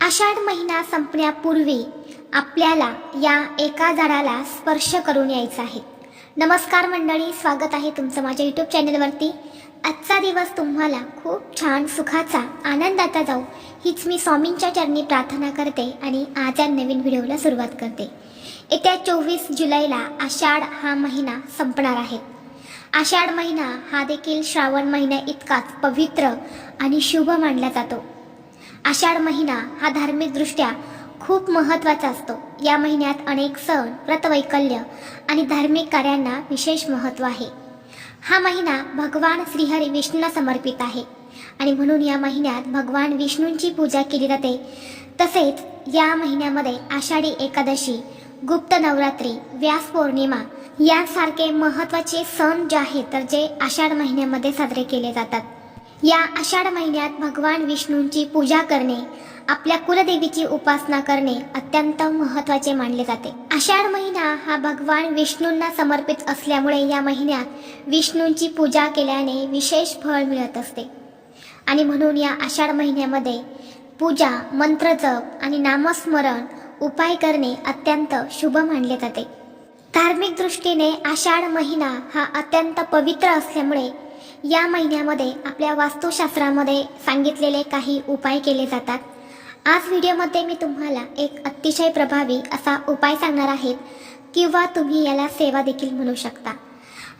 आषाढ महिना संपण्यापूर्वी आपल्याला या एका झाडाला स्पर्श करून यायचा आहे। नमस्कार मंडळी, स्वागत आहे तुमचं माझ्या यूट्यूब चॅनलवरती। आजचा दिवस तुम्हाला खूप छान सुखाचा आनंदाचा जाऊ हीच मी स्वामींच्या चरणी प्रार्थना करते आणि आज या नवीन व्हिडिओला सुरुवात करते। येत्या 24 जुलैला आषाढ हा महिना संपणार आहे। आषाढ महिना हा देखील श्रावण महिन्या इतकाच पवित्र आणि शुभ मानला जातो। आषाढ महिना हा धार्मिक दृष्ट्या खूप महत्त्वाचा असतो। या महिन्यात अनेक सण, व्रतवैकल्य आणि धार्मिक कार्यांना विशेष महत्त्व आहे। हा महिना भगवान श्रीहरी विष्णूंना समर्पित आहे आणि म्हणून या महिन्यात भगवान विष्णूंची पूजा केली जाते। तसेच या महिन्यामध्ये आषाढी एकादशी, गुप्त नवरात्री, व्यास पौर्णिमा यासारखे महत्त्वाचे सण जे आहेत तर जे आषाढ महिन्यामध्ये साजरे केले जातात। या आषाढ महिन्यात भगवान विष्णूंची पूजा करणे, आपल्या कुलदेवीची उपासना करणे अत्यंत महत्त्वाचे मानले जाते। आषाढ महिना हा भगवान विष्णूंना समर्पित असल्यामुळे या महिन्यात विष्णूंची पूजा केल्याने विशेष फळ मिळत असते आणि म्हणून या आषाढ महिन्यामध्ये पूजा, मंत्र जप आणि नामस्मरण उपाय करणे अत्यंत शुभ मानले जाते। धार्मिक दृष्टीने आषाढ महिना हा अत्यंत पवित्र असल्यामुळे या महिन्यामध्ये आपल्या वास्तुशास्त्रामध्ये सांगितलेले काही उपाय केले जातात। आज व्हिडिओमध्ये मी तुम्हाला एक अतिशय प्रभावी असा उपाय सांगणार आहे किंवा तुम्ही याला सेवा देखील म्हणू शकता।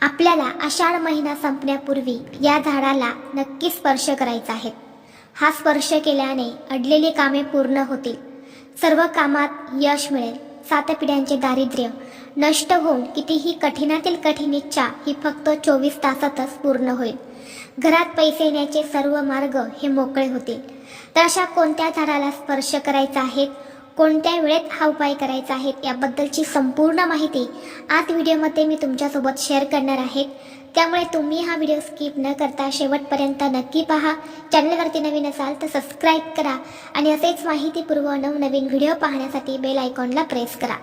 आपल्याला आषाढ महिना संपण्यापूर्वी या झाडाला नक्की स्पर्श करायचा आहे। हा स्पर्श केल्याने अडलेली कामे पूर्ण होतील, सर्व कामात यश मिळेल, 7 पिढ्यांचे दारिद्र्य नष्ट होऊन कितीही कठीणातील कठीण इच्छा ही फक्त 24 तासातच पूर्ण होईल। घरात पैसे येण्याचे सर्व मार्ग हे मोकळे होतील। तर अशा कोणत्या झाडाला स्पर्श करायचा आहे, कोणत्या वेळेत हा उपाय करायचा आहे याबद्दलची संपूर्ण माहिती आज व्हिडिओमध्ये मी तुमच्यासोबत शेअर करणार आहे। त्यामुळे तुम्ही हा व्हिडिओ स्किप न करता शेवटपर्यंत नक्की पहा। चॅनलवरती नवीन असाल तर सबस्क्राईब करा आणि असेच माहितीपूर्व नवनवीन व्हिडिओ पाहण्यासाठी बेल आयकॉनला प्रेस करा,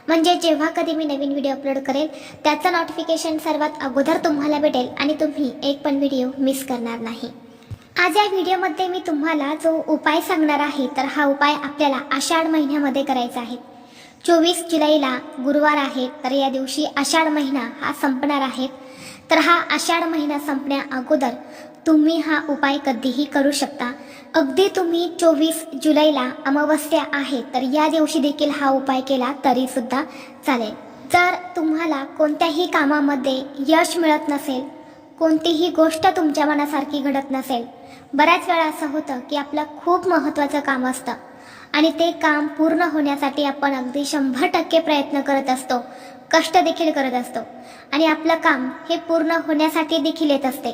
म्हणजे जेव्हा कधी मी नवीन व्हिडिओ अपलोड करेल त्याचं नोटिफिकेशन सर्वात अगोदर तुम्हाला भेटेल आणि तुम्ही एक पण व्हिडिओ मिस करणार नाही। आज या व्हिडिओमध्ये मी तुम्हाला जो उपाय सांगणार आहे तर हा उपाय आपल्याला आषाढ महिन्यामध्ये करायचा आहे। 24 जुलैला गुरुवार आहे, तर या दिवशी आषाढ महिना हा संपणार आहे। तर हा आषाढ महिना संपण्या अगोदर तुम्ही हा उपाय कधीही करू शकता। अगदी तुम्ही 24 जुलैला अमावस्या आहे तर या दिवशी देखील हा उपाय केला तरी सुद्धा चालेल। जर तुम्हाला कोणत्याही कामामध्ये यश मिळत नसेल, कोणतीही गोष्ट तुमच्या मनासारखी घडत नसेल, बऱ्याच वेळा असं होतं की आपलं खूप महत्त्वाचं काम असतं आणि ते काम पूर्ण होण्यासाठी आपण अगदी 100% प्रयत्न करत असतो, कष्ट देखील करत असतो आणि आपलं काम हे पूर्ण होण्यासाठी देखील येत असते,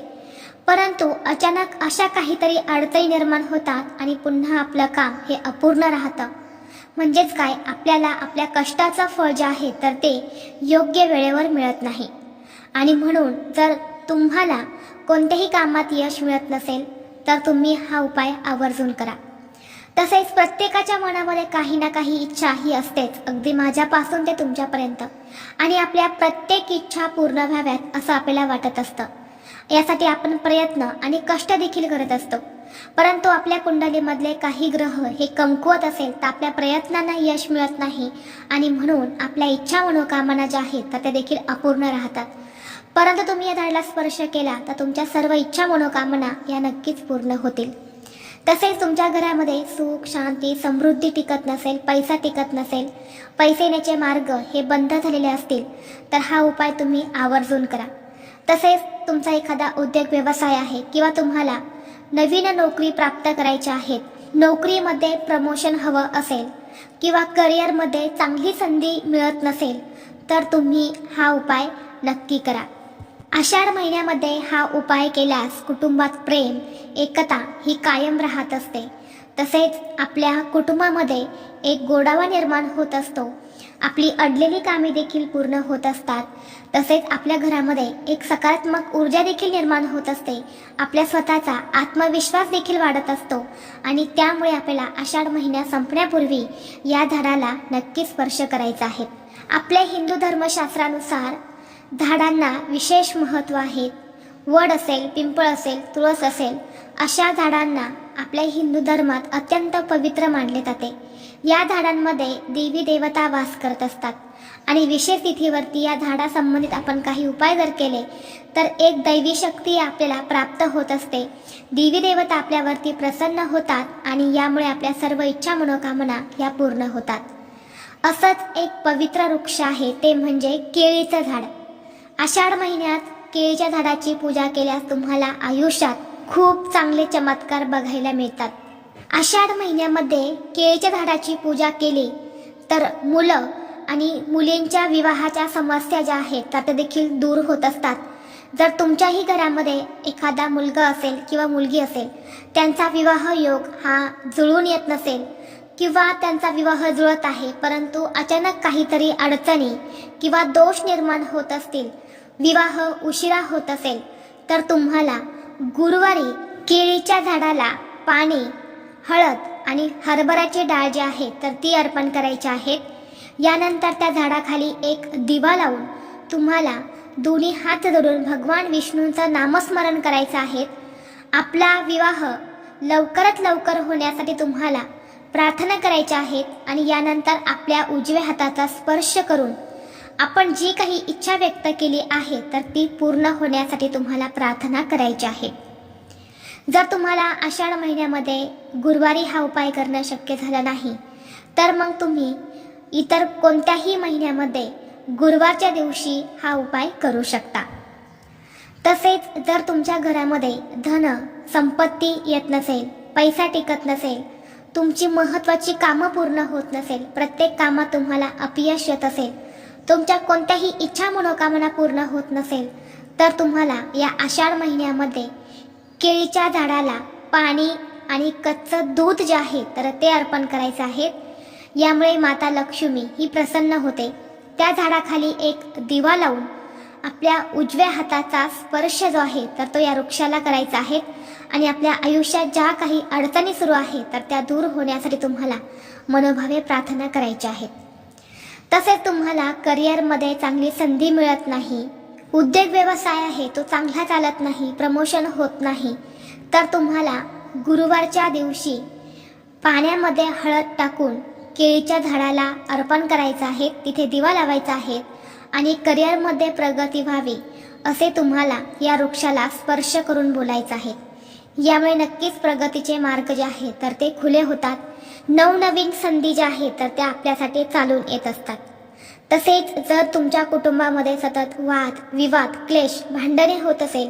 परंतु अचानक अशा काहीतरी अडचणी निर्माण होतात आणि पुन्हा आपलं काम हे अपूर्ण राहतं। म्हणजेच काय, आपल्याला आपल्या कष्टाचं फळ जे आहे तर ते योग्य वेळेवर मिळत नाही आणि म्हणून जर तुम्हाला कोणत्याही कामात यश मिळत नसेल तर तुम्ही हा उपाय आवर्जून करा। तसेच प्रत्येकाच्या मनामध्ये काही ना काही इच्छा ही असतेच, अगदी माझ्यापासून ते तुमच्यापर्यंत, आणि आपल्या प्रत्येक इच्छा पूर्ण व्हाव्यात असं आपल्याला वाटत असतं। यासाठी आपण प्रयत्न आणि कष्ट देखील करत असतो, परंतु आपल्या कुंडलीमधले काही ग्रह हे कमकुवत असेल तर आपल्या प्रयत्नांना यश मिळत नाही आणि म्हणून आपल्या इच्छा मनोकामना ज्या आहेत तर त्या देखील अपूर्ण राहतात। परंतु तुम्ही या झाडाला स्पर्श केला तर तुमच्या सर्व इच्छा मनोकामना या नक्कीच पूर्ण होतील। तसेच तुमच्या घरामध्ये सुख, शांती, समृद्धी टिकत नसेल, पैसा टिकत नसेल, पैसे येण्याचे मार्ग हे बंद झालेले असतील तर हा उपाय तुम्ही आवर्जून करा। तसेच तुमचा एखादा उद्योग व्यवसाय आहे किंवा तुम्हाला नवीन नोकरी प्राप्त करायची आहे, नोकरीमध्ये प्रमोशन हवं असेल किंवा करिअरमध्ये चांगली संधी मिळत नसेल तर तुम्ही हा उपाय नक्की करा। आषाढ महिन्यामध्ये हा उपाय केल्यास कुटुंबात प्रेम, एकता ही कायम राहत असते। तसेच आपल्या कुटुंबामध्ये एक गोडावा निर्माण होत असतो, आपली अडलेली कामे देखील पूर्ण होत असतात। तसेच आपल्या घरामध्ये एक सकारात्मक ऊर्जा देखील निर्माण होत असते, आपल्या स्वतःचा आत्मविश्वास देखील वाढत असतो आणि त्यामुळे आपल्याला आषाढ महिना संपण्यापूर्वी या झाडाला नक्की स्पर्श करायचा आहे। आपल्या हिंदू धर्मशास्त्रानुसार झाडांना विशेष महत्त्व आहे। वड असेल, पिंपळ असेल, तुळस असेल अशा झाडांना आपल्या हिंदू धर्मात अत्यंत पवित्र मानले जाते. या झाडांमध्ये देवी देवता वास करत असतात आणि विशेष तिथीवरती या झाडासंबंधित आपण काही उपाय जर केले तर एक दैवी शक्ती आपल्याला प्राप्त होत असते. देवी देवता आपल्यावरती प्रसन्न होतात आणि यामुळे आपल्या सर्व इच्छा मनोकामना या पूर्ण होतात. असंच एक पवित्र वृक्ष आहे ते म्हणजे केळीचं झाड. आषाढ महिन्यात केळीच्या झाडाची पूजा केल्यास तुम्हाला आयुष्यात खूप चांगले चमत्कार बघायला मिळतात. आषाढ महिन्यामध्ये केळीच्या झाडाची पूजा केली तर मुलं आणि मुलींच्या विवाहाच्या समस्या ज्या आहेत त्या देखील दूर होत असतात. जर तुमच्याही घरामध्ये एखादा मुलगा असेल किंवा मुलगी असेल, त्यांचा विवाह योग हा जुळून येत नसेल किंवा त्यांचा विवाह जुळत आहे परंतु अचानक काहीतरी अडचणी किंवा दोष निर्माण होत असतील, विवाह उशिरा होत असेल, तर तुम्हाला गुरुवारी केळीच्या झाडाला पाणी, हळद आणि हरभऱ्याची डाळ जी आहे तर ती अर्पण करायची आहेत. यानंतर त्या झाडाखाली एक दिवा लावून तुम्हाला दोन्ही हात जोडून भगवान विष्णूंचं नामस्मरण करायचं आहे. आपला विवाह लवकरात लवकर होण्यासाठी तुम्हाला प्रार्थना करायच्या आहेत आणि यानंतर आपल्या उजव्या हाताचा स्पर्श करून आपण जी काही इच्छा व्यक्त केली आहे तर ती पूर्ण होण्यासाठी तुम्हाला प्रार्थना करायची आहे. जर तुम्हाला आषाढ महिन्यामध्ये गुरुवारी हा उपाय करणं शक्य झालं नाही तर मग तुम्ही इतर कोणत्याही महिन्यामध्ये गुरुवारच्या दिवशी हा उपाय करू शकता. तसेच जर तुमच्या घरामध्ये धन संपत्ती येत नसेल, पैसा टिकत नसेल, तुमची महत्त्वाची कामं पूर्ण होत नसेल, प्रत्येक कामात तुम्हाला अपयश येत असेल, तुमच्या कोणत्याही इच्छा मनोकामना पूर्ण होत नसेल तर तुम्हाला या आषाढ महिन्यामध्ये केळीच्या झाडाला पाणी आणि कच्चं दूध जे आहे तर ते अर्पण करायचं आहे. यामुळे माता लक्ष्मी ही प्रसन्न होते. त्या झाडाखाली एक दिवा लावून आपल्या उजव्या हाताचा स्पर्श जो आहे तर तो या वृक्षाला करायचा आहे आणि आपल्या आयुष्यात ज्या काही अडचणी सुरू आहेत तर त्या दूर होण्यासाठी तुम्हाला मनोभावे प्रार्थना करायची आहे. तसेच तुम्हाला करिअरमध्ये चांगली संधी मिळत नाही, उद्योग व्यवसाय आहे तो चांगला चालत नाही, प्रमोशन होत नाही, तर तुम्हाला गुरुवारच्या दिवशी पाण्यामध्ये हळद टाकून केळीच्या झाडाला अर्पण करायचं आहे, तिथे दिवा लावायचा आहे आणि करिअरमध्ये प्रगती व्हावी असे तुम्हाला या वृक्षाला स्पर्श करून बोलायचं आहे. यामुळे नक्कीच प्रगतीचे मार्ग जे आहेत तर ते खुले होतात. नवनवीन संधी ज्या आहेत तर त्या आपल्यासाठी चालून येत असतात. तसेच जर तुमच्या कुटुंबामध्ये सतत वाद विवाद क्लेश भांडणे होत असेल,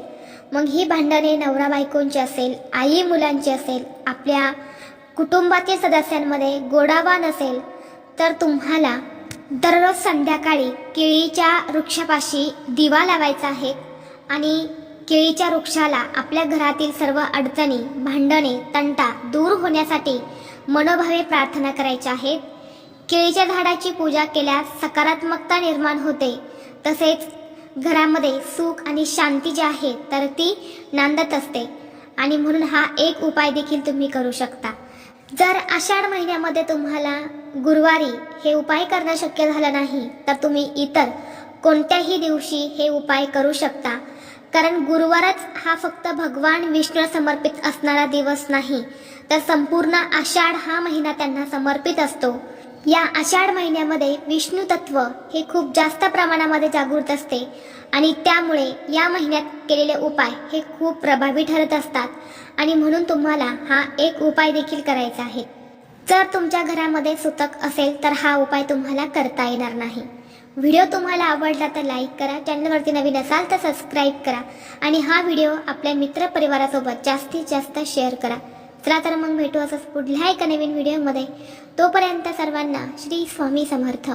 मग ही भांडणे नवरा बायकोंची असेल, आई मुलांची असेल, आपल्या कुटुंबातील सदस्यांमध्ये गोडावा नसेल तर तुम्हाला दररोज संध्याकाळी केळीच्या वृक्षापाशी दिवा लावायचा आहे आणि केळीच्या वृक्षाला आपल्या घरातील सर्व अडचणी, भांडणे, तंटा दूर होण्यासाठी मनोभावे प्रार्थना करायची आहे. केळीच्या झाडाची पूजा केल्यास सकारात्मकता निर्माण होते. तसेच घरामध्ये सुख आणि शांती जी आहे तर ती नांदत असते आणि म्हणून हा एक उपाय देखील तुम्ही करू शकता. जर आषाढ महिन्यामध्ये तुम्हाला गुरुवारी हे उपाय करणं शक्य झालं नाही तर तुम्ही इतर कोणत्याही दिवशी हे उपाय करू शकता. कारण गुरुवारच हा फक्त भगवान विष्णू समर्पित असणारा दिवस नाही तर संपूर्ण आषाढ हा महिना त्यांना समर्पित असतो. या आषाढ महिन्यामध्ये विष्णू तत्व हे खूप जास्त प्रमाणामध्ये जागृत असते आणि त्यामुळे या महिन्यात केलेले उपाय हे खूप प्रभावी ठरत असतात आणि म्हणून तुम्हाला हा एक उपाय देखील करायचा आहे. जर तुमच्या घरामध्ये सुतक असेल तर हा उपाय तुम्हाला करता येणार नाही. व्हिडिओ तुम्हाला आवडला तर लाईक करा, चॅनलवरती नवीन असाल तर सबस्क्राईब करा आणि हा व्हिडिओ आपल्या मित्रपरिवारासोबत जास्तीत जास्त शेअर करा. चला तर मग भेटू असंच पुढल्या एका नवीन व्हिडिओमध्ये. तोपर्यंत सर्वांना श्री स्वामी समर्थ.